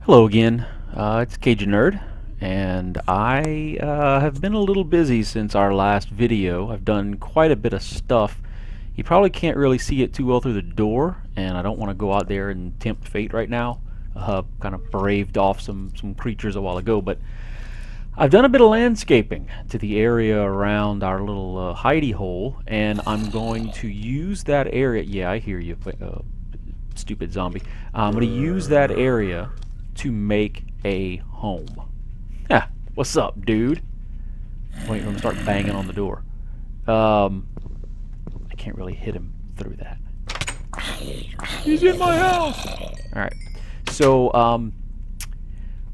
Hello again, it's Cajun Nerd, and I have been a little busy since our last video. I've done quite a bit of stuff. You probably can't really see it too well through the door, and I don't want to go out there and tempt fate right now. Kind of braved off some creatures a while ago, but I've done a bit of landscaping to the area around our little hidey hole, and I'm going to use that area. Yeah, I hear you, stupid zombie. I'm going to use that area to make a home. Yeah, what's up, dude? Wait, let me start banging on the door. I can't really hit him through that. He's in my house! Alright, so,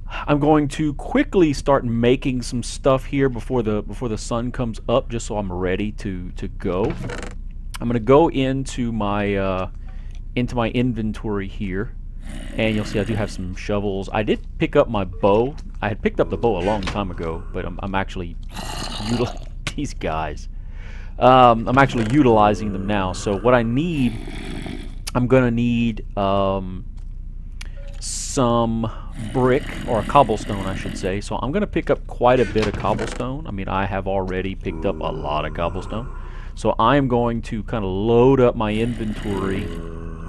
I'm going to quickly start making some stuff here before the sun comes up, just so I'm ready to go. I'm going to go into my inventory here. And you'll see I do have some shovels. I did pick up my bow. I had picked up the bow a long time ago, but I'm actually these guys. I'm actually utilizing them now. So what I need, I'm gonna need some brick, or a cobblestone, I should say. So I'm gonna pick up quite a bit of cobblestone. I mean, I have already picked up a lot of cobblestone. So I'm going to kind of load up my inventory,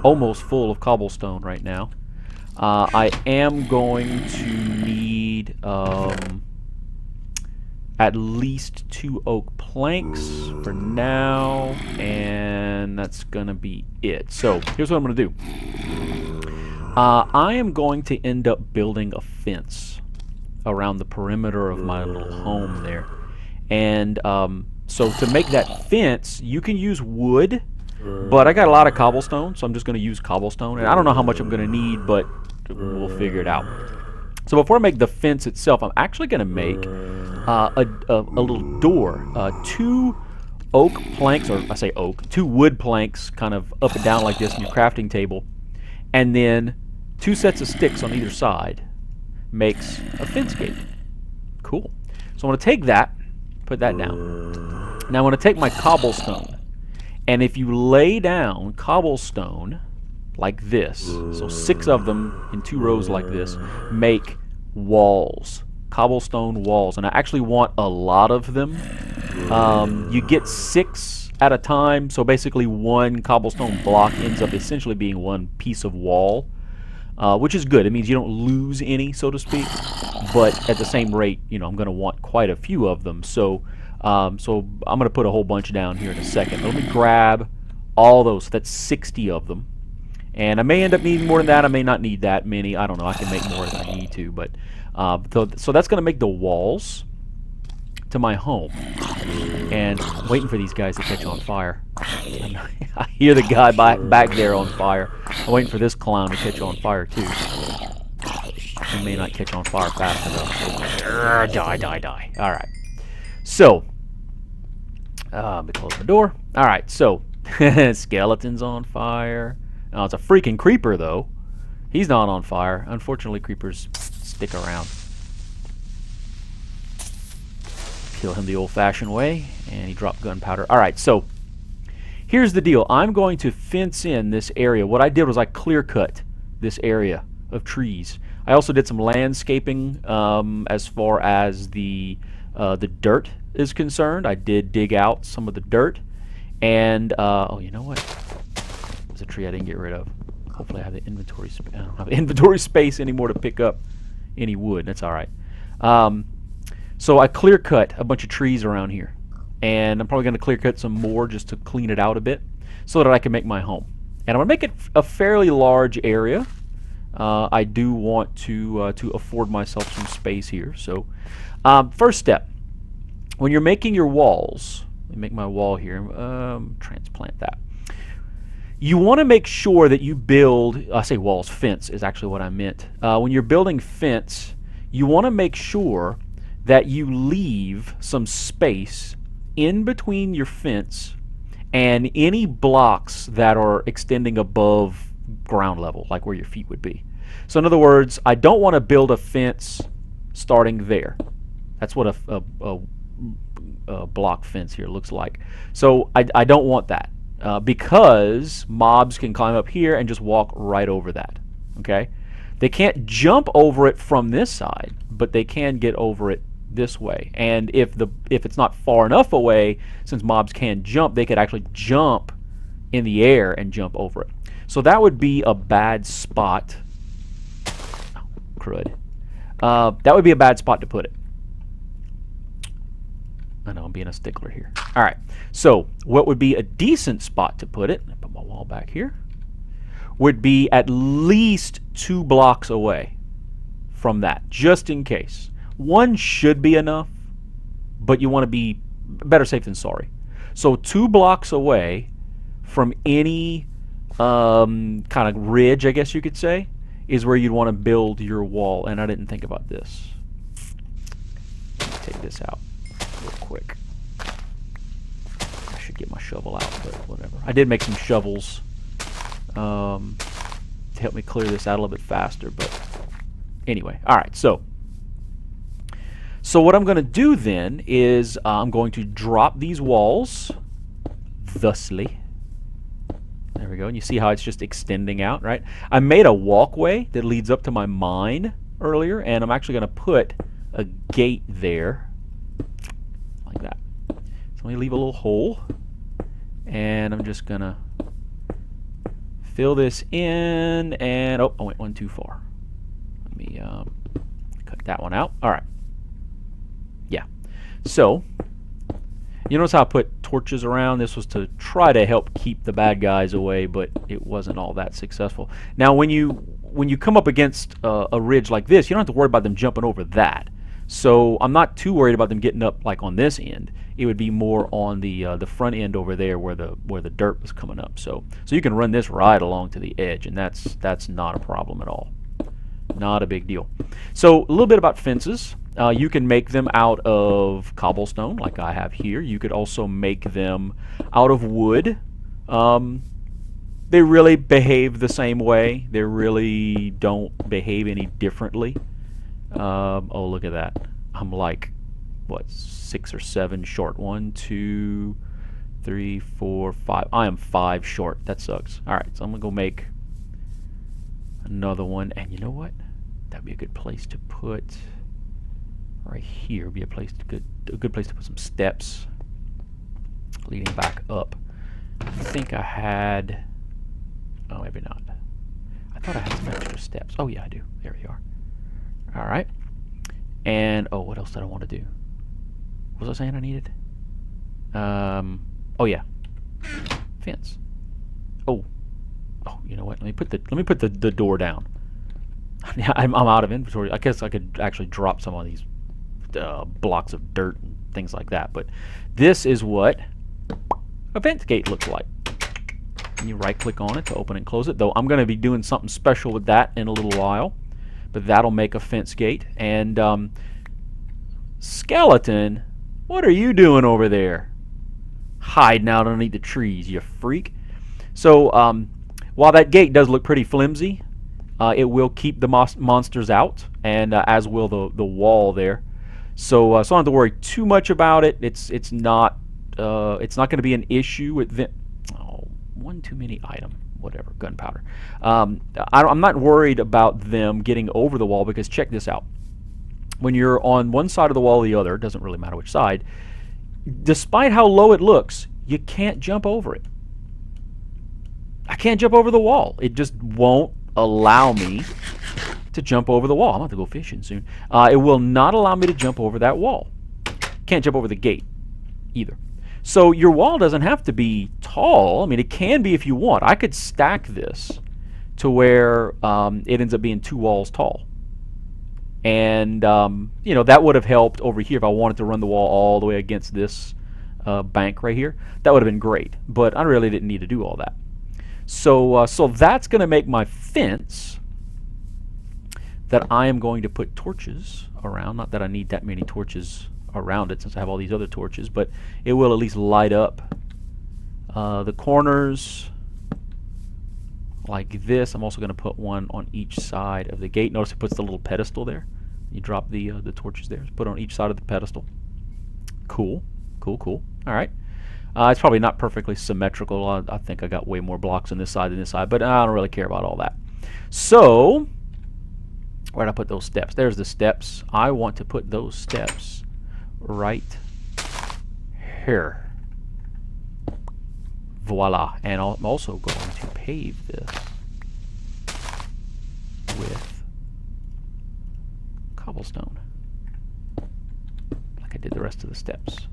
almost full of cobblestone right now. I am going to need at least 2 oak planks for now, and that's gonna be it. So here's what I'm gonna do. I am going to end up building a fence around the perimeter of my little home there, and so to make that fence, you can use wood. But I got a lot of cobblestone, so I'm just going to use cobblestone. And I don't know how much I'm going to need, but we'll figure it out. So before I make the fence itself, I'm actually going to make a little door. 2 oak planks, or I say oak, 2 wood planks kind of up and down like this in your crafting table. And then 2 sets of sticks on either side makes a fence gate. Cool. So I'm going to take that, put that down. Now I'm going to take my cobblestone. And if you lay down cobblestone like this, so 6 of them in 2 rows like this, make walls, cobblestone walls. And I actually want a lot of them. You get 6 at a time, so basically 1 cobblestone block ends up essentially being 1 piece of wall, which is good. It means you don't lose any, so to speak. But at the same rate, you know, I'm going to want quite a few of them. So I'm going to put a whole bunch down here in a second. Let me grab all those. That's 60 of them. And I may end up needing more than that. I may not need that many. I don't know. I can make more if I need to. But so that's going to make the walls to my home. And I'm waiting for these guys to catch on fire. I hear the guy back there on fire. I'm waiting for this clown to catch on fire too. He may not catch on fire fast enough. So, die. All right. So, let me close the door. Alright, so, skeleton's on fire. Oh, it's a freaking creeper, though. He's not on fire. Unfortunately, creepers stick around. Kill him the old-fashioned way, and he dropped gunpowder. Alright, so, here's the deal. I'm going to fence in this area. What I did was I clear-cut this area of trees. I also did some landscaping as far as the dirt is concerned. I did dig out some of the dirt, and oh, you know what? There's a tree I didn't get rid of. Hopefully, I have the inventory. I don't have inventory space anymore to pick up any wood. That's all right. So I clear cut a bunch of trees around here, and I'm probably going to clear cut some more just to clean it out a bit, so that I can make my home. And I'm going to make it a fairly large area. I do want to afford myself some space here. So, first step. When you're making your walls, let me make my wall here, transplant that. You want to make sure that you build, I say walls, fence is actually what I meant. When you're building fence, you want to make sure that you leave some space in between your fence and any blocks that are extending above ground level, like where your feet would be. So in other words, I don't want to build a fence starting there. That's what a block fence here looks like. So I don't want that because mobs can climb up here and just walk right over that. Okay, They can't jump over it from this side, but they can get over it this way. And if it's not far enough away, since mobs can jump, they could actually jump in the air and jump over it. So that would be a bad spot. Oh, crud. That would be a bad spot to put it. I know I'm being a stickler here. All right. So what would be a decent spot to put it? I put my wall back here. Would be at least 2 blocks away from that, just in case. 1 should be enough, but you want to be better safe than sorry. So 2 blocks away from any kind of ridge, I guess you could say, is where you'd want to build your wall. And I didn't think about this. Let me take this out real quick. I should get my shovel out, but whatever. I did make some shovels to help me clear this out a little bit faster, but anyway. All right, so what I'm going to do then is I'm going to drop these walls thusly. There we go. And you see how it's just extending out, right? I made a walkway that leads up to my mine earlier, and I'm actually going to put a gate there like that. So let me leave a little hole, and I'm just going to fill this in, and oh, I went one too far. Let me cut that one out. All right. Yeah. So you notice how I put torches around? This was to try to help keep the bad guys away, but it wasn't all that successful. Now, when you come up against a ridge like this, you don't have to worry about them jumping over that. So I'm not too worried about them getting up like on this end. It would be more on the front end over there where the dirt was coming up. So you can run this right along to the edge, and that's not a problem at all. Not a big deal. So a little bit about fences. You can make them out of cobblestone, like I have here. You could also make them out of wood. They really behave the same way. They really don't behave any differently. Oh, look at that. I'm like, what, 6 or 7 short. 1, 2, 3, 4, 5. I am 5 short. That sucks. All right, so I'm going to go make another one. And you know what? That would be a good place to put... Right here would be a good place to put some steps leading back up. I think I had... Oh, maybe not. I thought I had some extra steps. Oh, yeah, I do. There we are. All right. And, oh, what else did I want to do? What was I saying I needed? Oh, yeah. Fence. Oh, you know what? Let me put the door down. I'm out of inventory. I guess I could actually drop some of these blocks of dirt and things like that. But this is what a fence gate looks like. And you right-click on it to open and close it. Though I'm going to be doing something special with that in a little while. But that'll make a fence gate. And Skeleton, what are you doing over there? Hiding out underneath the trees, you freak. So while that gate does look pretty flimsy, it will keep the monsters out, and as will the wall there. So I don't have to worry too much about it. It's not going to be an issue with them. Oh, one too many item. Whatever, gunpowder. I'm not worried about them getting over the wall, because check this out. When you're on one side of the wall or the other, it doesn't really matter which side, despite how low it looks, you can't jump over it. I can't jump over the wall. It just won't allow me to jump over the wall. I'm about to go fishing soon. It will not allow me to jump over that wall. Can't jump over the gate either. So your wall doesn't have to be tall. I mean, it can be if you want. I could stack this to where it ends up being 2 walls tall. And, you know, that would have helped over here if I wanted to run the wall all the way against this bank right here. That would have been great. But I really didn't need to do all that. So that's going to make my fence that I am going to put torches around. Not that I need that many torches around it since I have all these other torches, but it will at least light up the corners like this. I'm also going to put one on each side of the gate. Notice it puts the little pedestal there. You drop the torches there. Put it on each side of the pedestal. Cool. Cool, cool. All right. It's probably not perfectly symmetrical. I think I got way more blocks on this side than this side, but I don't really care about all that. So Where'd I put those steps? There's the steps. I want to put those steps right here. Voila. And I'm also going to pave this with cobblestone, like I did the rest of the steps.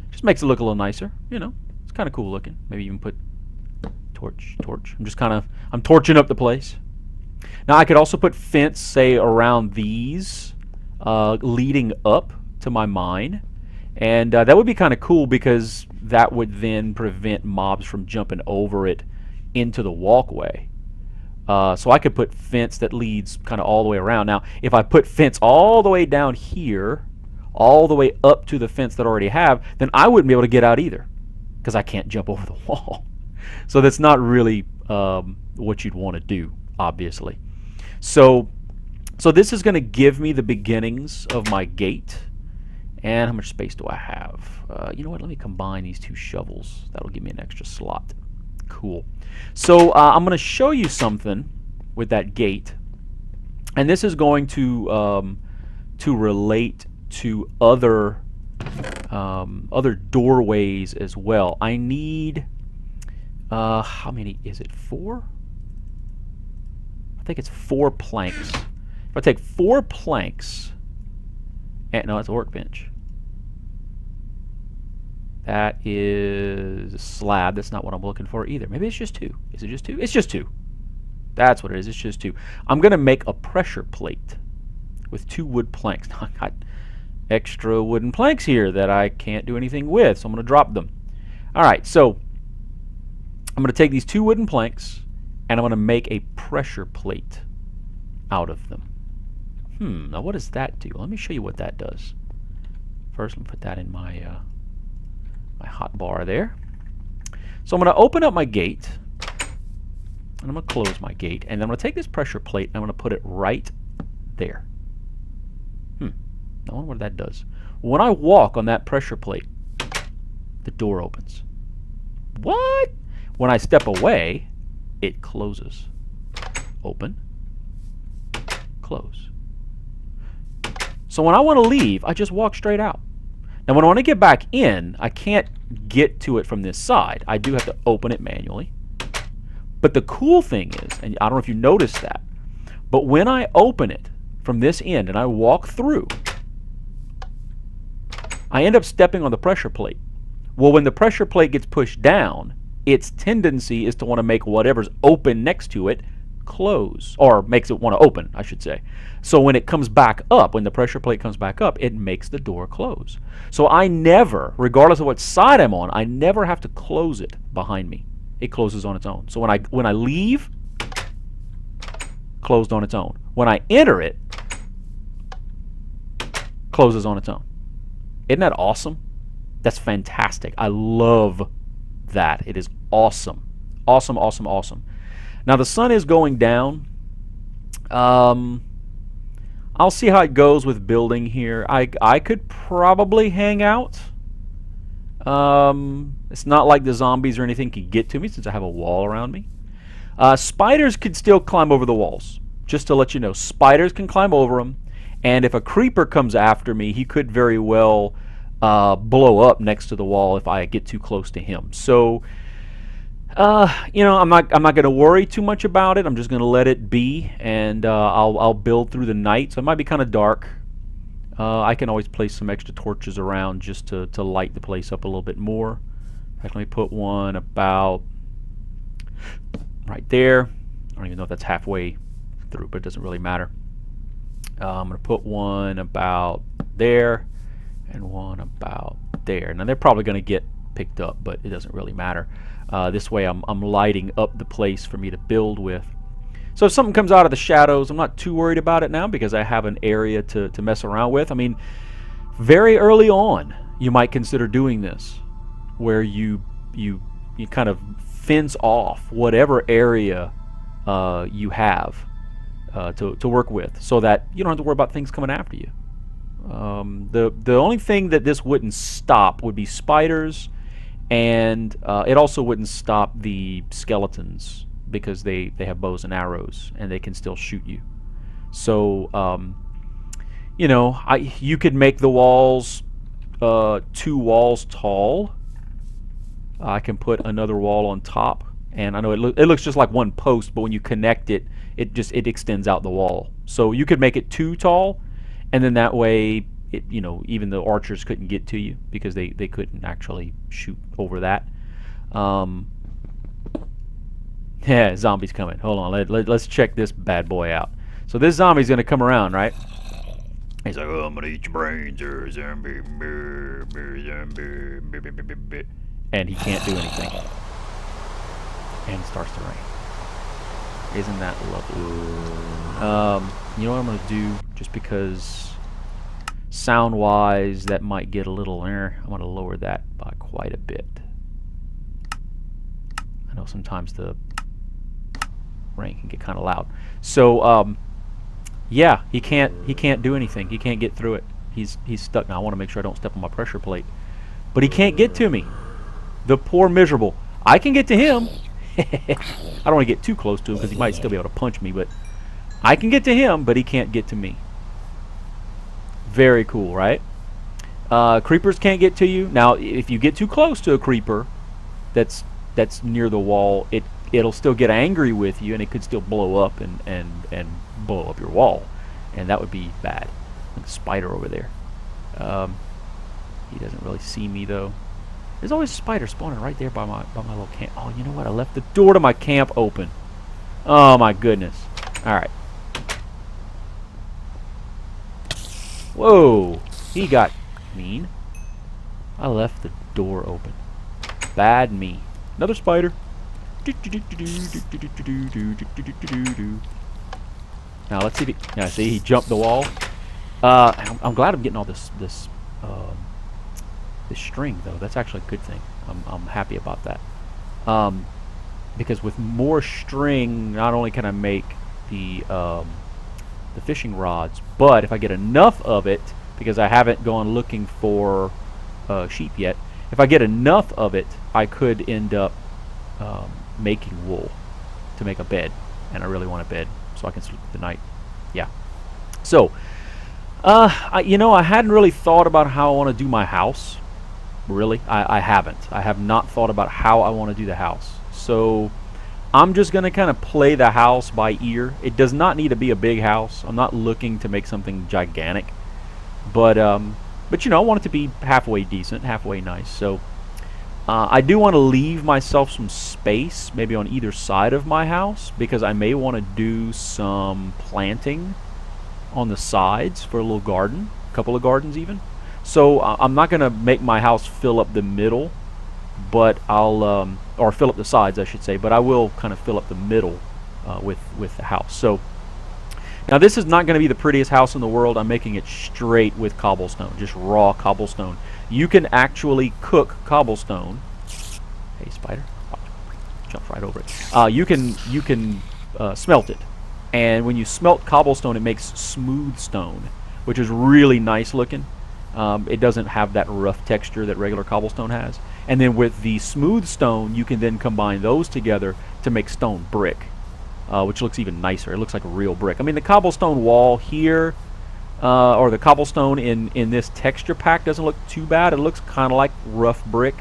Just makes it look a little nicer, you know. It's kind of cool looking. Maybe even put torch. I'm torching up the place. Now I could also put fence, say, around these, leading up to my mine, and that would be kind of cool because that would then prevent mobs from jumping over it into the walkway. So I could put fence that leads kind of all the way around. Now, if I put fence all the way down here, all the way up to the fence that I already have, then I wouldn't be able to get out either because I can't jump over the wall. So that's not really what you'd want to do, obviously. So this is going to give me the beginnings of my gate. And how much space do I have? You know what? Let me combine these two shovels. That'll give me an extra slot. Cool. So I'm going to show you something with that gate. And this is going to relate to other doorways as well. I need... how many is it? 4? I think it's 4 planks. If I take 4 planks, and no, it's a workbench. That is a slab. That's not what I'm looking for either. Maybe it's just 2. Is it just 2? It's just 2. That's what it is. It's just 2. I'm going to make a pressure plate with 2 wood planks. Now, I got extra wooden planks here that I can't do anything with, so I'm going to drop them. All right, so I'm going to take these 2 wooden planks, and I'm going to make a pressure plate out of them. Now what does that do? Let me show you what that does. First, let me put that in my my hot bar there. So I'm going to open up my gate, and I'm going to close my gate, and then I'm going to take this pressure plate, and I'm going to put it right there. I wonder what that does. When I walk on that pressure plate, the door opens. What? When I step away, it closes. Open. Close. So when I want to leave, I just walk straight out. Now when I want to get back in, I can't get to it from this side. I do have to open it manually. But the cool thing is, and I don't know if you noticed that, but when I open it from this end and I walk through, I end up stepping on the pressure plate. Well, when the pressure plate gets pushed down, its tendency is to want to make whatever's open next to it close, or makes it want to open, I should say. So when it comes back up, when the pressure plate comes back up, it makes the door close. So I never, regardless of what side I'm on, I never have to close it behind me. It closes on its own. So when I leave, closed on its own. When I enter it, closes on its own. Isn't that awesome? That's fantastic. I love that. It is awesome. Awesome, awesome, awesome. Now the sun is going down. I'll see how it goes with building here. I could probably hang out. It's not like the zombies or anything can get to me since I have a wall around me. Spiders could still climb over the walls. Just to let you know, spiders can climb over them. And if a creeper comes after me, he could very well blow up next to the wall if I get too close to him. So, you know, I'm not going to worry too much about it. I'm just going to let it be, and I'll build through the night. So it might be kind of dark. I can always place some extra torches around just to light the place up a little bit more. In fact, let me put one about right there. I don't even know if that's halfway through, but it doesn't really matter. I'm going to put one about there and one about there. Now they're probably going to get picked up, but it doesn't really matter. This way I'm lighting up the place for me to build with. So if something comes out of the shadows, I'm not too worried about it now because I have an area to mess around with. I mean, very early on, you might consider doing this, where you kind of fence off whatever area you have to work with, so that you don't have to worry about things coming after you. The only thing that this wouldn't stop would be spiders, and it also wouldn't stop the skeletons because they have bows and arrows and they can still shoot you. So you know, you could make the walls 2 walls tall. I can put another wall on top, and I know it looks just like one post, but when you connect it, it extends out the wall. So you could make it 2 tall, and then that way, you know, even the archers couldn't get to you because they couldn't actually shoot over that. Yeah, zombies coming. Hold on, let's check this bad boy out. So this zombie's gonna come around, right? He's like, oh, I'm gonna eat your brains, or zombie, zombie, and he can't do anything. And it starts to rain. Isn't that lovely? You know what I'm gonna do? Just because sound-wise, that might get a little I'm gonna lower that by quite a bit. I know sometimes the rain can get kind of loud. So, yeah, he can't do anything. He can't get through it. He's stuck now. I want to make sure I don't step on my pressure plate, but he can't get to me. The poor miserable. I can get to him. I don't want to get too close to him because he might still be able to punch me, but I can get to him, but he can't get to me. Very cool, right? Creepers can't get to you. Now, if you get too close to a creeper that's near the wall, it'll still get angry with you, and it could still blow up and blow up your wall, and that would be bad. Like a spider over there. He doesn't really see me though. There's always a spider spawning right there by my little camp. Oh, you know what? I left the door to my camp open. Oh my goodness. All right. Whoa, he got mean. I left the door open. Bad me. Another spider. Now let's see if he. Yeah, see, he jumped the wall. I'm glad I'm getting all this string though. That's actually a good thing. I'm happy about that. Because with more string, not only can I make the fishing rods, but if I get enough of it, because I haven't gone looking for sheep yet, if I get enough of it, I could end up making wool to make a bed, and I really want a bed so I can sleep the night. Yeah. So, you know, I hadn't really thought about how I want to do my house. Really, I haven't. I have not thought about how I want to do the house. So, I'm just going to kind of play the house by ear. It does not need to be a big house. I'm not looking to make something gigantic. But you know, I want it to be halfway decent, halfway nice. So, I do want to leave myself some space, maybe on either side of my house, because I may want to do some planting on the sides for a little garden, a couple of gardens even. So I'm not going to make my house fill up the middle, but I'll, or fill up the sides, I should say, but I will kind of fill up the middle with the house. So now this is not going to be the prettiest house in the world. I'm making it straight with cobblestone, just raw cobblestone. You can actually cook cobblestone. Hey, spider! Jump right over it. You can smelt it, and when you smelt cobblestone, it makes smooth stone, which is really nice looking. It doesn't have that rough texture that regular cobblestone has. And then with the smooth stone, you can then combine those together to make stone brick, which looks even nicer. It looks like a real brick. I mean, the cobblestone wall here, or the cobblestone in this texture pack doesn't look too bad. It looks kind of like rough brick,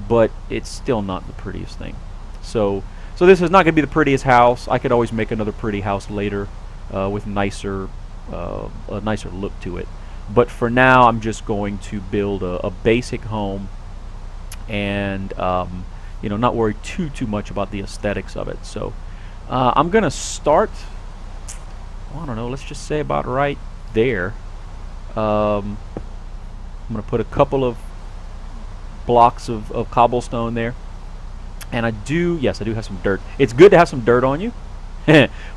but it's still not the prettiest thing. So this is not going to be the prettiest house. I could always make another pretty house later with a nicer look to it. But for now, I'm just going to build a basic home, and you know, not worry too much about the aesthetics of it. So I'm going to start. I don't know. Let's just say about right there. I'm going to put a couple of blocks of cobblestone there, and I do have some dirt. It's good to have some dirt on you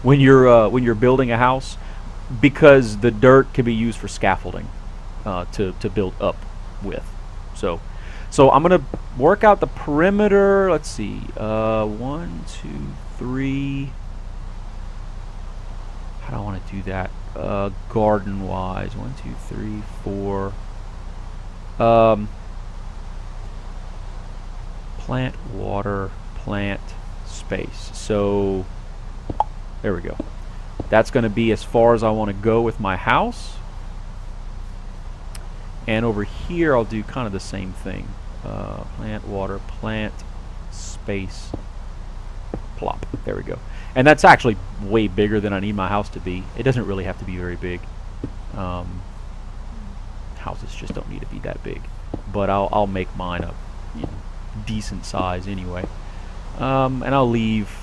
when you're building a house, because the dirt can be used for scaffolding to build up with. So I'm gonna work out the perimeter. Let's see, 1, 2, 3. How do I want to do that garden wise? 1, 2, 3, 4. Plant, water, plant, space. So there we go. That's going to be as far as I want to go with my house. And over here I'll do kind of the same thing. Plant, water, plant, space, plop. There we go. And that's actually way bigger than I need my house to be. It doesn't really have to be very big. Houses just don't need to be that big. But I'll make mine a decent size anyway. And I'll leave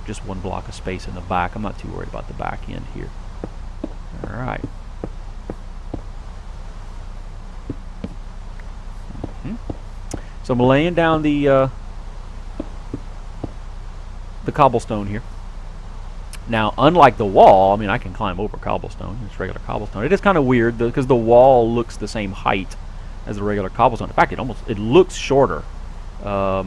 just one block of space in the back. I'm not too worried about the back end here. Alright. So I'm laying down the cobblestone here. Now, unlike the wall, I mean, I can climb over cobblestone. It's regular cobblestone. It is kind of weird because the wall looks the same height as the regular cobblestone. In fact, it looks shorter. I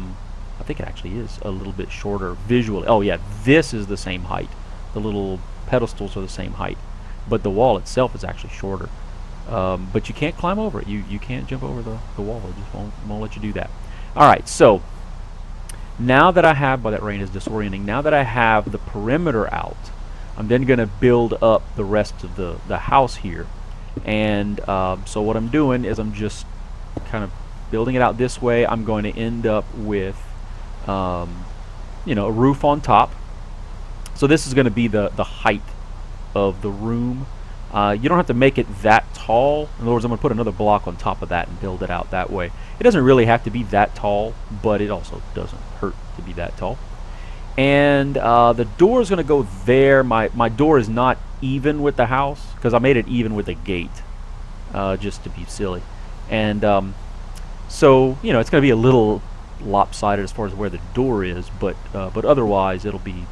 think it actually is a little bit shorter visually. Oh yeah, this is the same height. The little pedestals are the same height, but the wall itself is actually shorter. But you can't climb over it. You can't jump over the wall. It just won't let you do that. Alright, so now that I have, well, that rain is disorienting. Now that I have the perimeter out, I'm then going to build up the rest of the house here. And so what I'm doing is I'm just kind of building it out this way. I'm going to end up with a roof on top. So this is going to be the height of the room. You don't have to make it that tall. In other words, I'm going to put another block on top of that and build it out that way. It doesn't really have to be that tall, but it also doesn't hurt to be that tall. And the door is going to go there. My door is not even with the house because I made it even with the gate, just to be silly. And so it's going to be a little lopsided as far as where the door is, but otherwise it'll be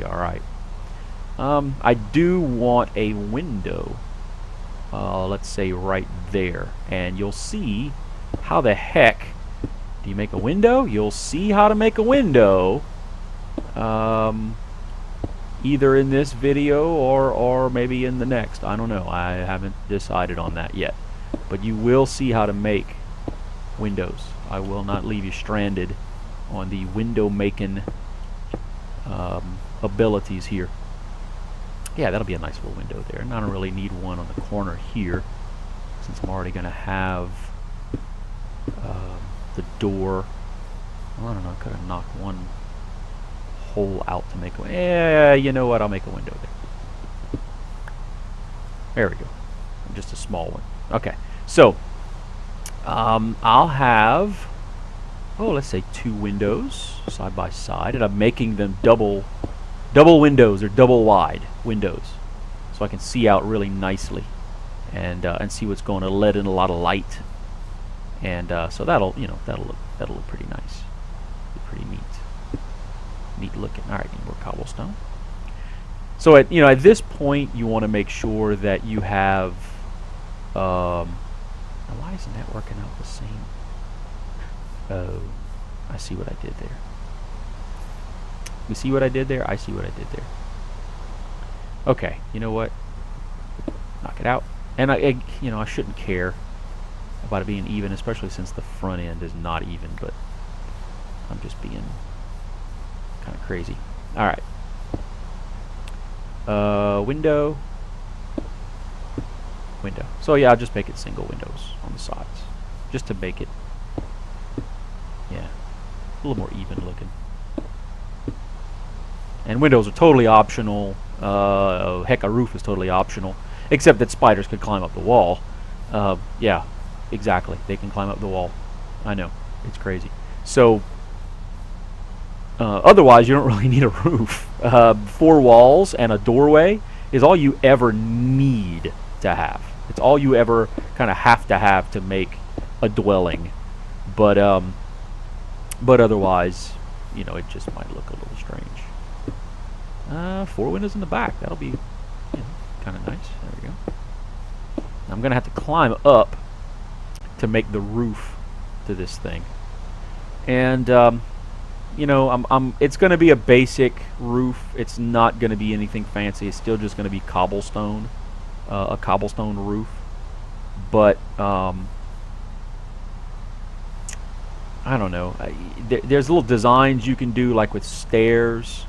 all right. I do want a window, let's say right there, and you'll see how the heck do you make a window? You'll see how to make a window either in this video or maybe in the next. I don't know. I haven't decided on that yet, but you will see how to make windows. I will not leave you stranded on the window making abilities here. Yeah, that'll be a nice little window there. And I don't really need one on the corner here, since I'm already going to have the door. Well, I don't know, I could have knocked one hole out to make a window. Yeah, you know what? I'll make a window there. There we go. Just a small one. Okay, so I'll have, let's say 2 windows side by side, and I'm making them double windows or double wide windows, so I can see out really nicely and see what's going on. Let in a lot of light, and so that'll look pretty nice, be pretty neat looking. All right, need more cobblestone. So at this point, you want to make sure that you have. Now why isn't that working out the same? Oh, I see what I did there. You see what I did there? I see what I did there. Okay, you know what? Knock it out. And I shouldn't care about it being even, especially since the front end is not even, but I'm just being kind of crazy. All right. Window. So yeah, I'll just make it single windows on the sides, just to make it, yeah, a little more even looking. And windows are totally optional. Heck, a roof is totally optional, except that spiders could climb up the wall. Yeah, exactly. They can climb up the wall. I know, it's crazy. So otherwise, you don't really need a roof. 4 walls and a doorway is all you ever need to have. It's all you ever kind of have to make a dwelling. But otherwise, it just might look a little strange. 4 windows in the back. That'll be kind of nice. There we go. I'm going to have to climb up to make the roof to this thing. And, it's going to be a basic roof. It's not going to be anything fancy. It's still just going to be cobblestone. A cobblestone roof. But, I don't know. There's little designs you can do, like with stairs.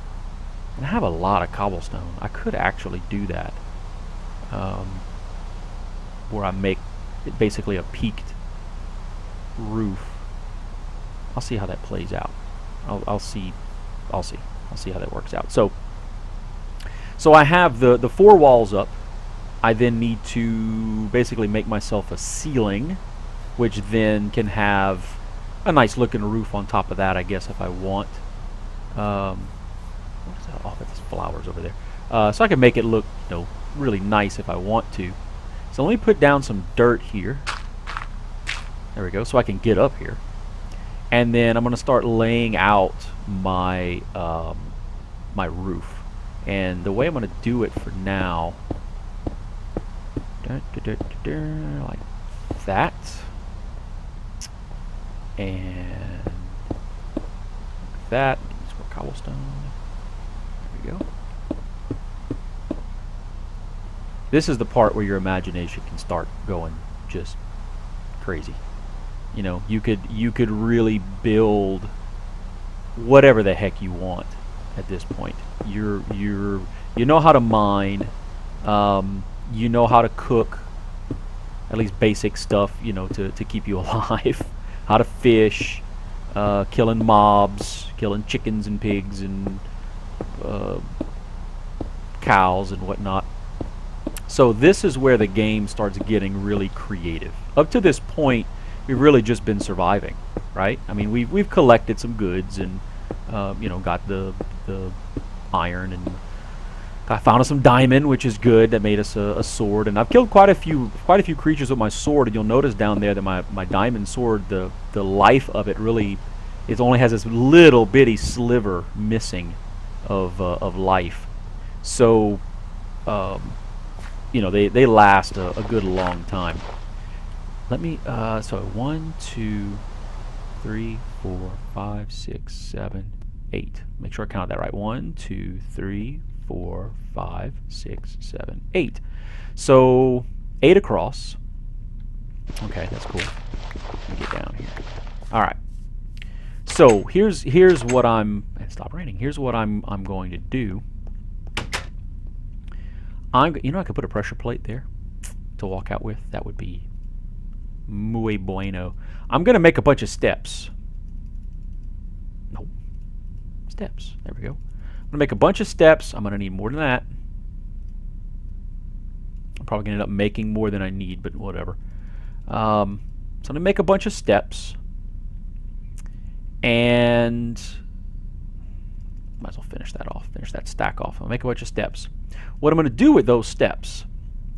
And I have a lot of cobblestone. I could actually do that. Where I make it basically a peaked roof. I'll see how that plays out. I'll see how that works out. So I have the 4 walls up. I then need to basically make myself a ceiling, which then can have a nice looking roof on top of that, I guess, if I want. What is that? Oh, that's flowers over there. So I can make it look, really nice if I want to. So let me put down some dirt here. There we go, so I can get up here. And then I'm going to start laying out my my roof. And the way I'm going to do it for now, like that, and like that. Some more cobblestone. There we go. This is the part where your imagination can start going just crazy. You could really build whatever the heck you want at this point. You know how to mine, you know how to cook, at least basic stuff, to keep you alive. How to fish, killing mobs, killing chickens and pigs and cows and whatnot. So this is where the game starts getting really creative. Up to this point, we've really just been surviving, right? I mean, we've collected some goods and got the iron, and I found us some diamond, which is good. That made us a sword, and I've killed quite a few creatures with my sword. And you'll notice down there that my diamond sword, the life of it really, it only has this little bitty sliver missing of life. So they last a good long time. Let me, so 1, 2, 3, 4, 5, 6, 7, 8. Make sure I counted that right. 1, 2, 3, 4, 5, 6, 7, 8. So 8 across. Okay, that's cool. Let me get down here. All right. So here's what and stop raining. Here's what I'm going to do. I could put a pressure plate there to walk out with. That would be muy bueno. I'm going to make a bunch of steps. Nope. Steps. There we go. I'm going to make a bunch of steps. I'm going to need more than that. I'm probably going to end up making more than I need, but whatever. So I'm going to make a bunch of steps. And might as well finish that off. Finish that stack off. I'll make a bunch of steps. What I'm going to do with those steps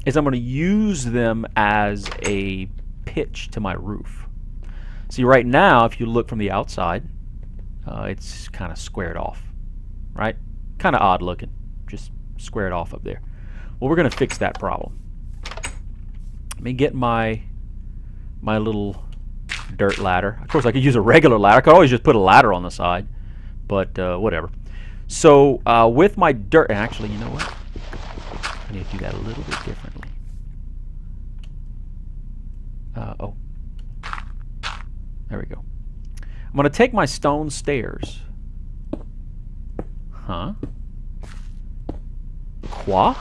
is I'm going to use them as a pitch to my roof. See, right now, if you look from the outside, it's kind of squared off, right? Kind of odd looking, just squared off up there. Well, we're going to fix that problem. Let me get my little dirt ladder. Of course, I could use a regular ladder. I could always just put a ladder on the side, but whatever. So with my dirt, and actually, you know what? I need to do that a little bit differently. Oh, there we go. I'm going to take my stone stairs. Huh? Quoi?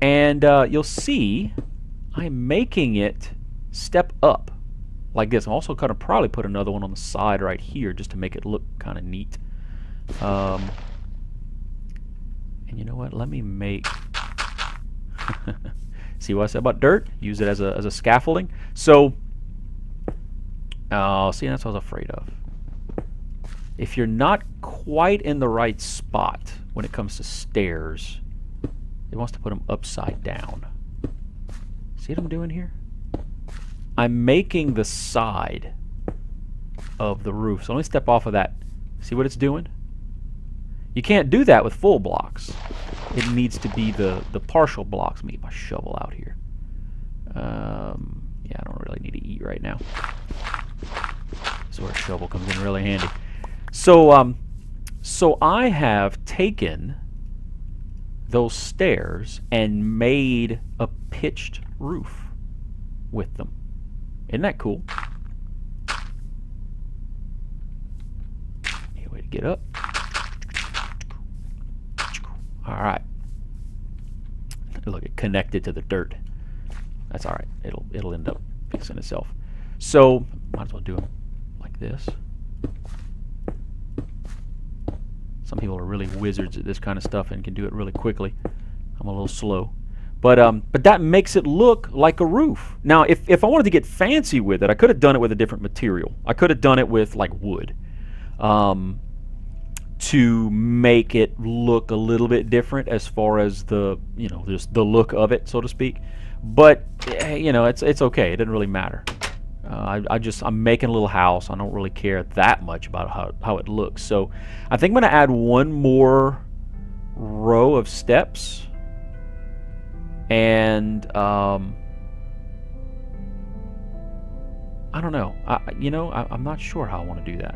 And you'll see I'm making it step up like this. I'm also going to probably put another one on the side right here just to make it look kind of neat. And you know what? Let me make... See what I said about dirt? Use it as a scaffolding. So, see, that's what I was afraid of. If you're not quite in the right spot when it comes to stairs, it wants to put them upside down. See what I'm doing here? I'm making the side of the roof. So let me step off of that. See what it's doing? You can't do that with full blocks. It needs to be the partial blocks. Let me get my shovel out here. Yeah, I don't really need to eat right now. That's where a shovel comes in really handy. So, so I have taken those stairs and made a pitched roof with them. Isn't that cool? Okay, get up. All right. Look, it connected to the dirt. That's all right. It'll end up fixing itself. So might as well do it like this. Some people are really wizards at this kind of stuff and can do it really quickly. I'm a little slow. But that makes it look like a roof. Now, if I wanted to get fancy with it, I could have done it with a different material. I could have done it with like wood, to make it look a little bit different as far as the, you know, just the look of it, so to speak. But you know, it's okay. It doesn't really matter. I'm making a little house. I don't really care that much about how it looks. So I think I'm going to add one more row of steps. And I don't know. I'm not sure how I want to do that.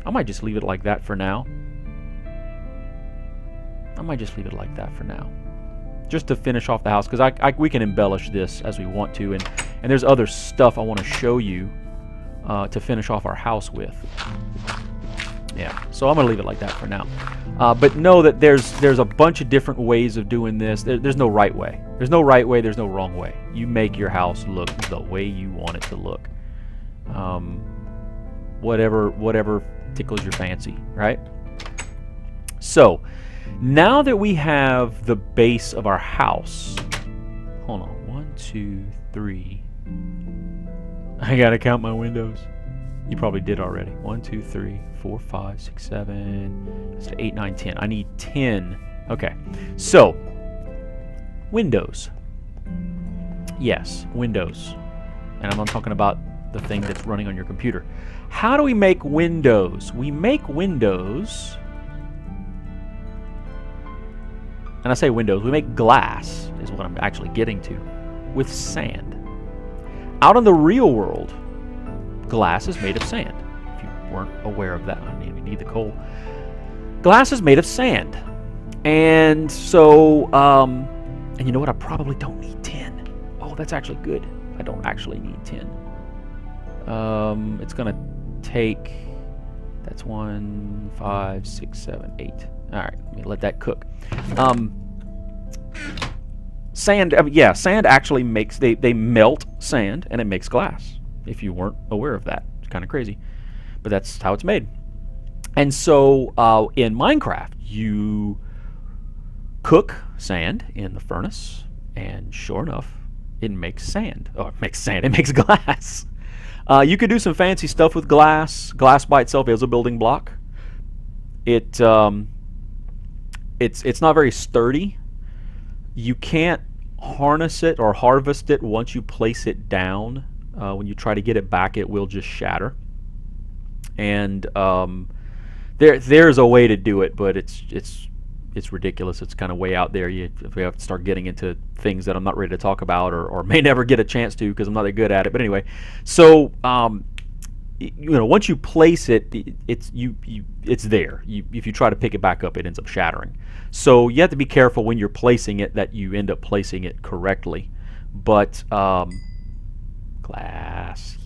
I might just leave it like that for now. Just to finish off the house, because we can embellish this as we want to, and there's other stuff I want to show you to finish off our house with. Yeah, so I'm gonna leave it like that for now. But know that there's a bunch of different ways of doing this. There's no right way. There's no right way. There's no wrong way. You make your house look the way you want it to look. Whatever tickles your fancy, right? So now that we have the base of our house, hold on, 1, 2, 3. I gotta count my windows. You probably did already. 1, 2, 3, 4, 5, 6, 7. That's 8, 9, 10. I need 10. Okay. So, windows. Yes, windows. And I'm not talking about the thing that's running on your computer. How do we make windows? We make windows. And I say windows, we make glass, is what I'm actually getting to, with sand. Out in the real world, glass is made of sand. If you weren't aware of that, I need the coal. Glass is made of sand. And so, and you know what? I probably don't need 10. Oh, that's actually good. I don't actually need 10. It's going to take, that's 1, 5, 6, 7, 8. All right, let me let that cook. Sand, sand actually makes, they melt sand and it makes glass. If you weren't aware of that, it's kind of crazy, but that's how it's made. And so in Minecraft, you cook sand in the furnace, and sure enough, it makes sand. Oh, it makes sand. It makes glass. You could do some fancy stuff with glass. Glass by itself is a building block. It's not very sturdy. You can't harness it or harvest it once you place it down. When you try to get it back, it will just shatter. And there's a way to do it, but it's ridiculous. It's kind of way out there. We have to start getting into things that I'm not ready to talk about, or may never get a chance to because I'm not that good at it. But anyway, so once you place it, it's there. If you try to pick it back up, it ends up shattering. So you have to be careful when you're placing it that you end up placing it correctly. But glass.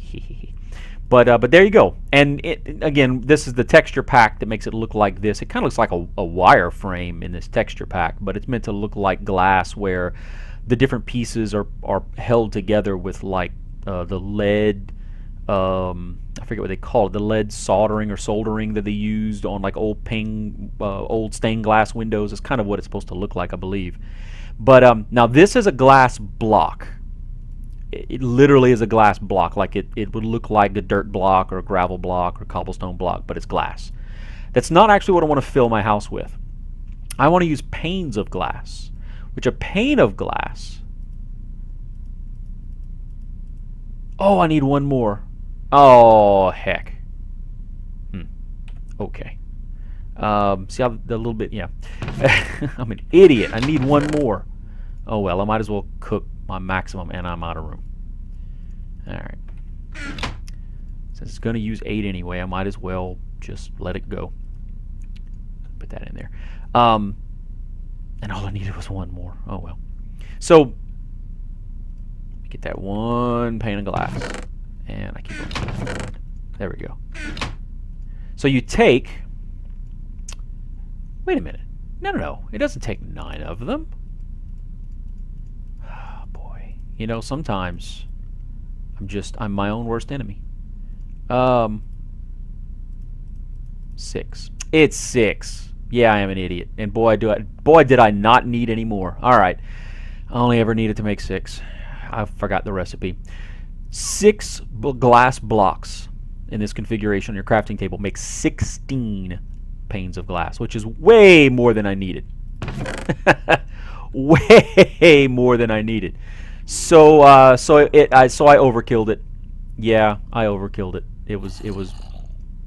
But there you go. And again, this is the texture pack that makes it look like this. It kind of looks like a wireframe in this texture pack, but it's meant to look like glass, where the different pieces are held together with like the lead. I forget what they call it, the lead soldering or soldering that they used on like old stained glass windows. Is kind of what it's supposed to look like, I believe. But now this is a glass block. It literally is a glass block, like it would look like a dirt block or a gravel block or a cobblestone block, but it's glass. That's not actually what I want to fill my house with. I want to use panes of glass, which a pane of glass. Oh, I need one more. Oh, heck. Okay. See how the little bit, yeah. I'm an idiot. I need one more. Oh, well, I might as well cook my maximum, and I'm out of room. Alright. Since it's going to use 8 anyway, I might as well just let it go. Put that in there. And all I needed was one more. Oh, well. So, get that one pane of glass. And I keep on. There we go. So you take Wait a minute. No. It doesn't take 9 of them. Oh, boy. You know, sometimes I'm my own worst enemy. 6. It's 6. Yeah, I am an idiot. And boy, did I not need any more. All right. I only ever needed to make 6. I forgot the recipe. 6 glass blocks in this configuration on your crafting table makes 16 panes of glass, which is way more than I needed. Way more than I needed. So I overkilled it. Yeah, I overkilled it. It was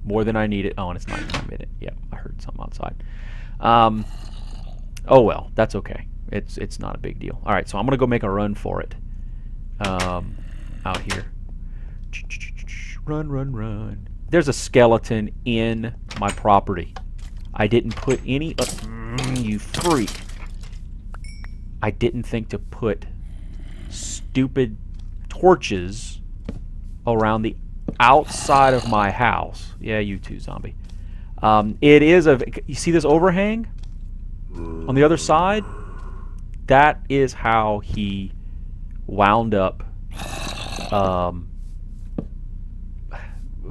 more than I needed. Oh, and it's 9 minutes. Yeah, I heard something outside. Oh well, that's okay. It's not a big deal. All right, so I'm gonna go make a run for it. Out here. Run. There's a skeleton in my property. I didn't put any. You freak! I didn't think to put stupid torches around the outside of my house. Yeah, you too, zombie. It is a. You see this overhang on the other side? That is how he wound up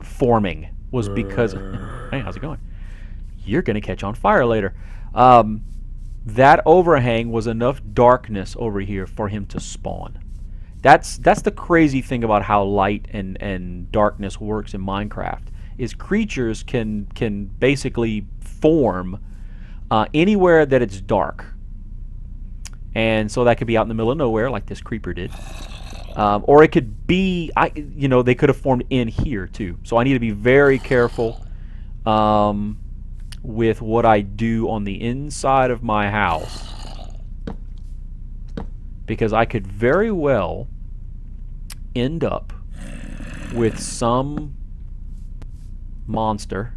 forming. Was because. Hey, how's it going? You're gonna catch on fire later. That overhang was enough darkness over here for him to spawn. That's the crazy thing about how light and darkness works in Minecraft. Is creatures can basically form anywhere that it's dark. And so that could be out in the middle of nowhere, like this creeper did. Or it could be, they could have formed in here too. So I need to be very careful with what I do on the inside of my house. Because I could very well end up with some monster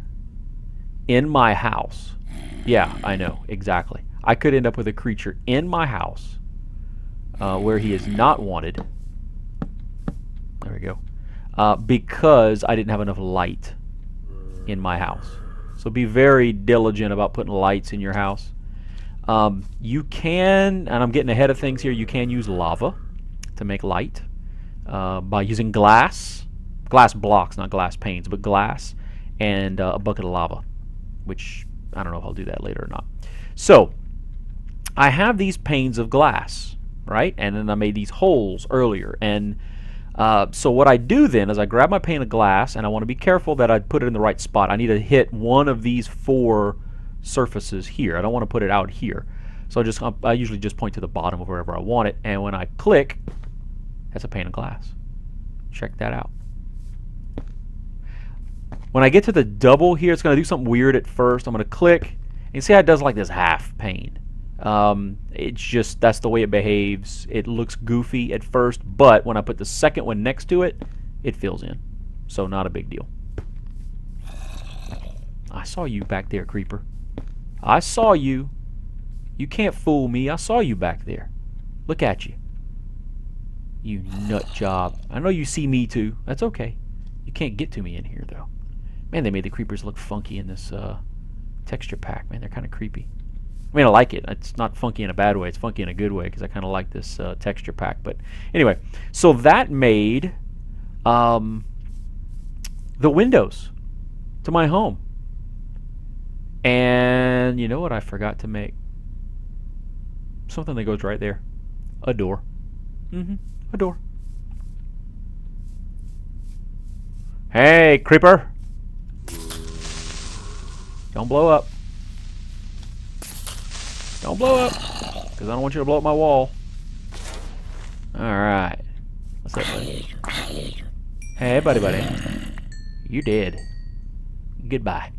in my house. Yeah, I know, exactly. I could end up with a creature in my house where he is not wanted. There we go. Because I didn't have enough light in my house. So be very diligent about putting lights in your house. You can, and I'm getting ahead of things here, you can use lava to make light by using glass blocks, not glass panes, but glass and a bucket of lava, which I don't know if I'll do that later or not. So I have these panes of glass, right? And then I made these holes earlier. And so what I do then is I grab my pane of glass, and I want to be careful that I put it in the right spot. I need to hit one of these 4 surfaces here. I don't want to put it out here. So I usually just point to the bottom of wherever I want it. And when I click, that's a pane of glass. Check that out. When I get to the double here, it's going to do something weird at first. I'm going to click, and you see how it does like this half pane. It's just, that's the way it behaves. It looks goofy at first, but when I put the second one next to it, it fills in. So not a big deal. I saw you back there, creeper. I saw you. You can't fool me. I saw you back there. Look at you. You nut job. I know you see me too. That's okay. You can't get to me in here though. Man, they made the creepers look funky in this texture pack. Man, they're kind of creepy. I mean, I like it. It's not funky in a bad way. It's funky in a good way because I kind of like this texture pack. But anyway, so that made the windows to my home. And you know what I forgot to make? Something that goes right there. A door. A door. Hey, creeper. Don't blow up. Don't blow up, because I don't want you to blow up my wall. Alright. What's up, buddy? Hey, buddy. You dead. Goodbye.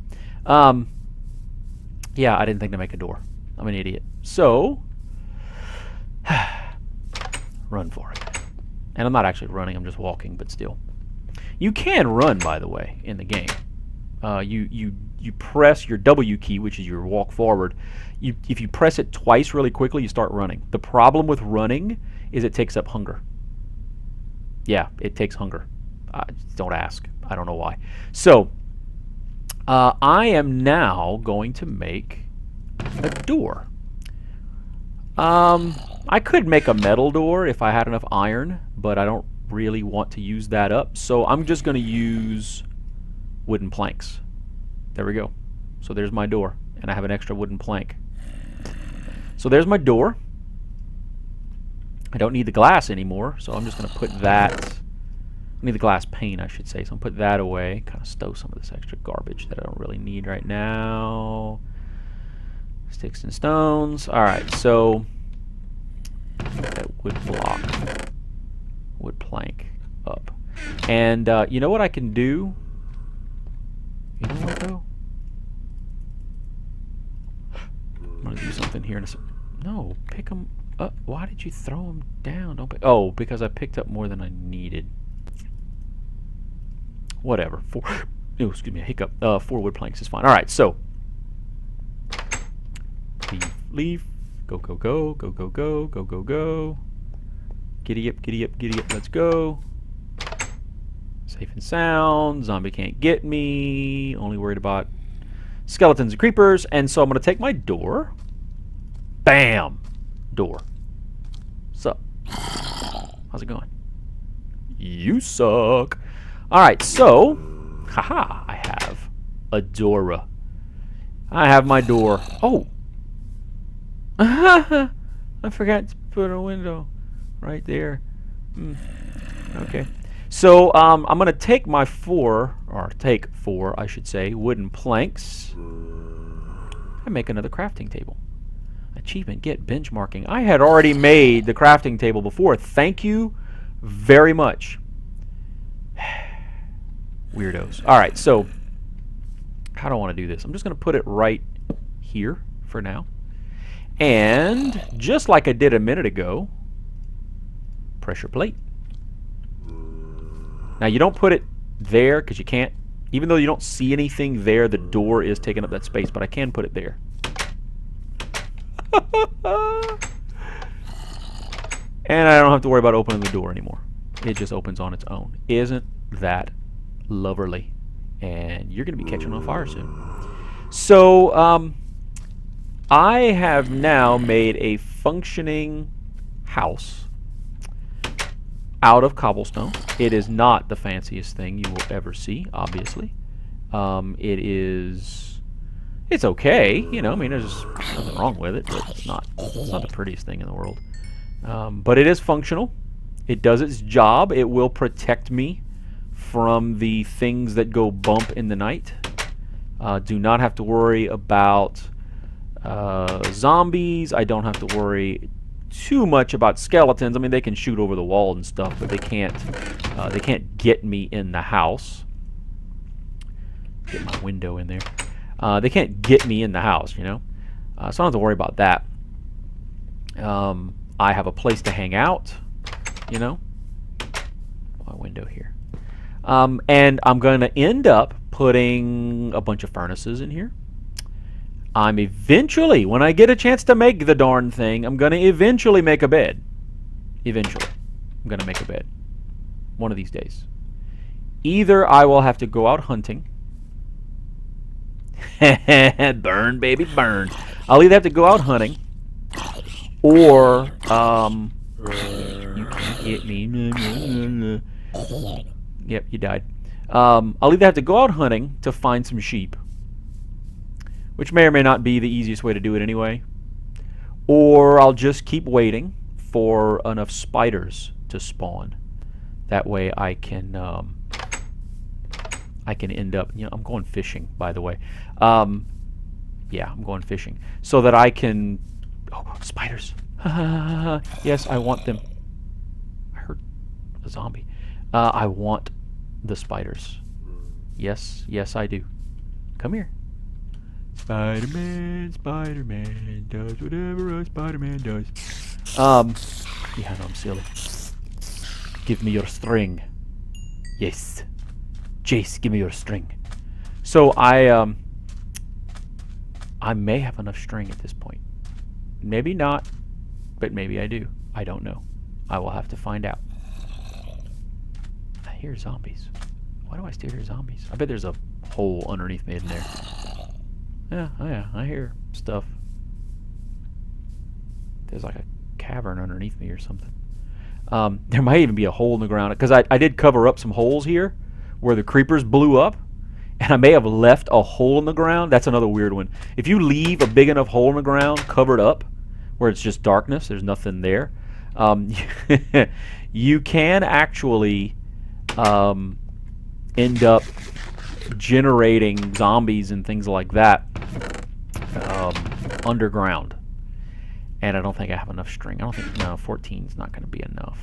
Yeah, I didn't think to make a door. I'm an idiot. So, run for it. And I'm not actually running, I'm just walking, but still. You can run, by the way, in the game. You press your W key, which is your walk forward. If you press it twice really quickly, you start running. The problem with running is it takes up hunger. Yeah, it takes hunger. Don't ask. I don't know why. So, I am now going to make a door. I could make a metal door if I had enough iron, but I don't really want to use that up. So I'm just going to use wooden planks. There we go. So there's my door, and I have an extra wooden plank. So there's my door. I don't need the glass anymore, so I'm just going to put that... I need the glass pane, I should say. So I'm put that away. Kind of stow some of this extra garbage that I don't really need right now. Sticks and stones. Alright, so... that wood block. Wood plank up. And you know what I can do? You know what, though? I'm going to do something here in a second. No, pick them up. Why did you throw them down? Don't pick. Oh, because I picked up more than I needed. Whatever. Excuse me, a hiccup. 4 wood planks is fine. Alright, so. Leaf. Go, go, go. Go, go, go. Go, go, go. Giddy up, giddy up, giddy up. Let's go. Safe and sound. Zombie can't get me. Only worried about skeletons and creepers. And so I'm going to take my door. Bam! Door. Sup? How's it going? You suck. Alright, so, haha, I have a door. I have my door. Oh! I forgot to put a window right there. Okay. So, I'm going to take my 4, I should say, wooden planks and make another crafting table. Achievement, get benchmarking. I had already made the crafting table before. Thank you very much. Weirdos. Alright, so how do I want to do this? I'm just going to put it right here for now. And just like I did a minute ago, pressure plate. Now you don't put it there because you can't. Even though you don't see anything there, the door is taking up that space, but I can put it there. And I don't have to worry about opening the door anymore. It just opens on its own. Isn't that lovely? And you're going to be catching on fire soon. So, I have now made a functioning house out of cobblestone. It is not the fanciest thing you will ever see, obviously. It's okay, you know, I mean, there's nothing wrong with it, but it's not the prettiest thing in the world. But it is functional. It does its job. It will protect me from the things that go bump in the night. Do not have to worry about zombies. I don't have to worry too much about skeletons. I mean, they can shoot over the wall and stuff, but they can't get me in the house. Get my window in there. They can't get me in the house, you know. So I don't have to worry about that. I have a place to hang out, you know. My window here. And I'm going to end up putting a bunch of furnaces in here. I'm eventually, when I get a chance to make the darn thing, I'm going to eventually make a bed. Eventually. I'm going to make a bed. One of these days. Either I will have to go out hunting. Burn, baby, burn. I'll either have to go out hunting, or, you can't get me. Yep, you died. I'll either have to go out hunting to find some sheep, which may or may not be the easiest way to do it anyway, or I'll just keep waiting for enough spiders to spawn. That way I can end up, you know, I'm going fishing, by the way. Yeah, I'm going fishing. So that I can... Oh, spiders. Yes, I want them. I heard a zombie. I want the spiders. Yes, yes, I do. Come here. Spider-Man, Spider-Man does whatever a Spider-Man does. Yeah, no, I'm silly. Give me your string. Yes. Jace, give me your string. So I may have enough string at this point. Maybe not, but maybe I do. I don't know. I will have to find out. I hear zombies. Why do I still hear zombies? I bet there's a hole underneath me in there. Yeah, oh yeah, I hear stuff. There's like a cavern underneath me or something. There might even be a hole in the ground, because I did cover up some holes here where the creepers blew up, and I may have left a hole in the ground. That's another weird one. If you leave a big enough hole in the ground covered up where it's just darkness, there's nothing there, you can actually end up generating zombies and things like that underground. And I don't think I have enough string. I don't think, no, 14 is not going to be enough.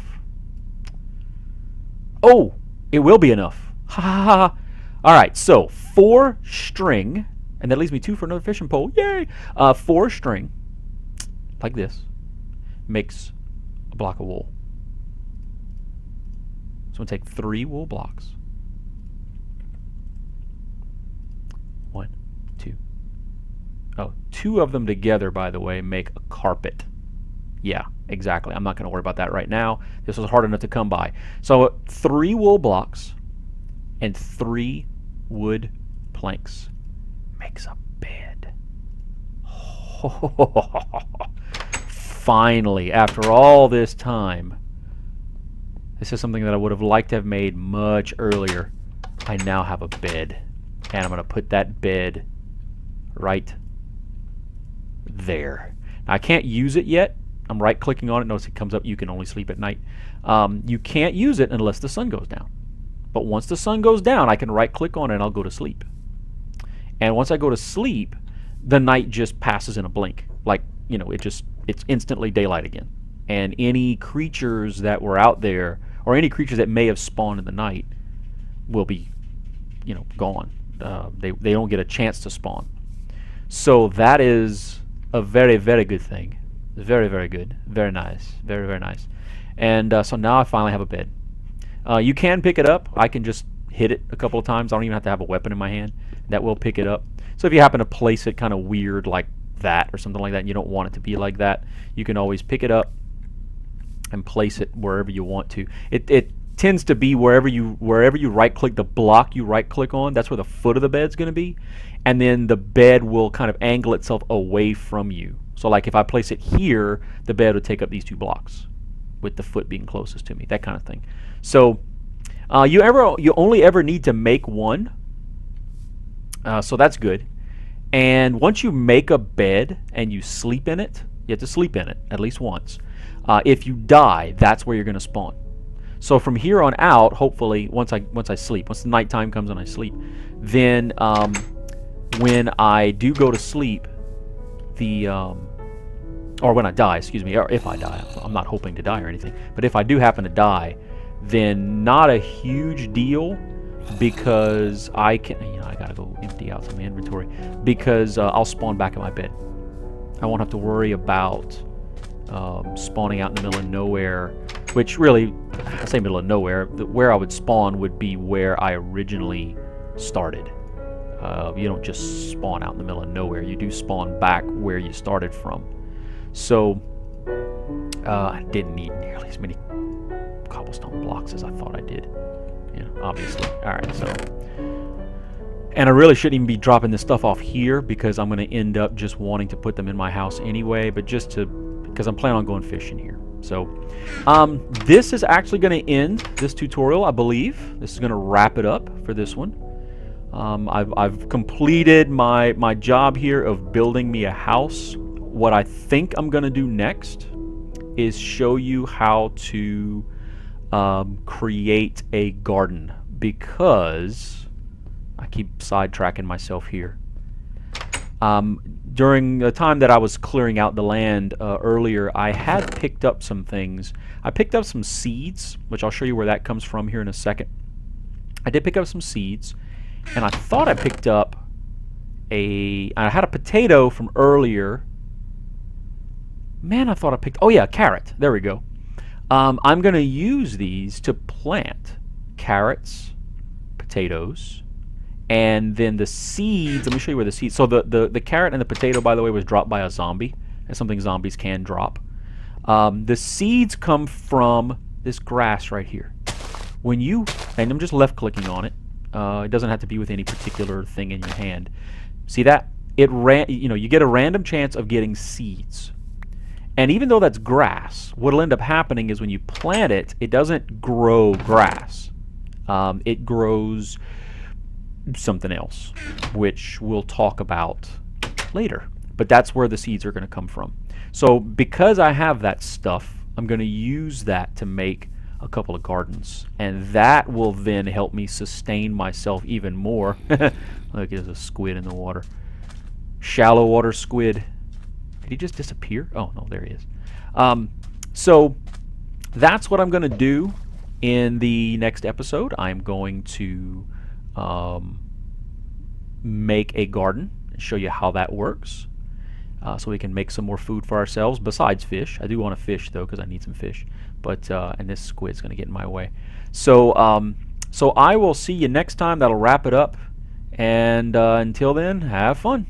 Oh, it will be enough. Ha ha ha. All right, so 4 string, and that leaves me 2 for another fishing pole. Yay! 4 string, like this, makes a block of wool. So I'm going to take 3 wool blocks. 1, 2. Oh, 2 of them together, by the way, make a carpet. Yeah, exactly. I'm not going to worry about that right now. This was hard enough to come by. So 3 wool blocks and 3 wood planks makes a bed. Finally, after all this time, this is something that I would have liked to have made much earlier. I now have a bed, and I'm going to put that bed right there. Now, I can't use it yet. I'm right clicking on it. Notice it comes up, you can only sleep at night. You can't use it unless the sun goes down. But once the sun goes down, I can right click on it and I'll go to sleep. And once I go to sleep, the night just passes in a blink. Like, you know, it's instantly daylight again. And any creatures that were out there, or any creatures that may have spawned in the night, will be, you know, gone. They don't get a chance to spawn. So that is a very, very good thing. Very, very good. Very nice. Very, very nice. And so now I finally have a bed. You can pick it up. I can just hit it a couple of times. I don't even have to have a weapon in my hand. That will pick it up. So if you happen to place it kind of weird like that or something like that, and you don't want it to be like that, you can always pick it up and place it wherever you want to. It tends to be wherever you right click, the block you right click on, that's where the foot of the bed's going to be, and then the bed will kind of angle itself away from you. So like if I place it here, the bed would take up these 2 blocks with the foot being closest to me, that kind of thing. So you only ever need to make 1, so that's good. And once you make a bed and you sleep in it, you have to sleep in it at least once. If you die, that's where you're going to spawn. So from here on out, hopefully, once I sleep, once the nighttime comes and I sleep, then when I do go to sleep, or when I die, excuse me, or if I die, I'm not hoping to die or anything, but if I do happen to die, then not a huge deal, because I can, you know, I gotta go empty out some inventory, because I'll spawn back in my bed. I won't have to worry about spawning out in the middle of nowhere, which really, I say middle of nowhere, where I would spawn would be where I originally started. You don't just spawn out in the middle of nowhere, you do spawn back where you started from. So I didn't need nearly as many cobblestone blocks as I thought I did, you know, obviously. Alright, so, and I really shouldn't even be dropping this stuff off here, because I'm going to end up just wanting to put them in my house anyway, but just to, because I'm planning on going fishing here. So this is actually going to end this tutorial, I believe. This is going to wrap it up for this one. I've completed my job here of building me a house. What I think I'm going to do next is show you how to create a garden, because I keep sidetracking myself here. During the time that I was clearing out the land earlier, I had picked up some things. I picked up some seeds, which I'll show you where that comes from here in a second. I did pick up some seeds, and I thought I picked up I had a potato from earlier. Man, I thought I picked, oh yeah, a carrot. There we go. I'm going to use these to plant carrots, potatoes, and then the seeds. Let me show you where the seeds. So the carrot and the potato, by the way, was dropped by a zombie. That's something zombies can drop. The seeds come from this grass right here. When you, and I'm just left clicking on it. It doesn't have to be with any particular thing in your hand. See that? You know, you get a random chance of getting seeds. And even though that's grass, what'll end up happening is when you plant it, it doesn't grow grass. It grows something else, which we'll talk about later. But that's where the seeds are going to come from. So because I have that stuff, I'm going to use that to make a couple of gardens. And that will then help me sustain myself even more. Look, there's a squid in the water. Shallow water squid. Did he just disappear? Oh, no, there he is. So that's what I'm going to do in the next episode. I'm going to make a garden and show you how that works. So we can make some more food for ourselves besides fish. I do want to fish though because I need some fish. But and this squid's going to get in my way. So so I will see you next time. That'll wrap it up. And until then, have fun.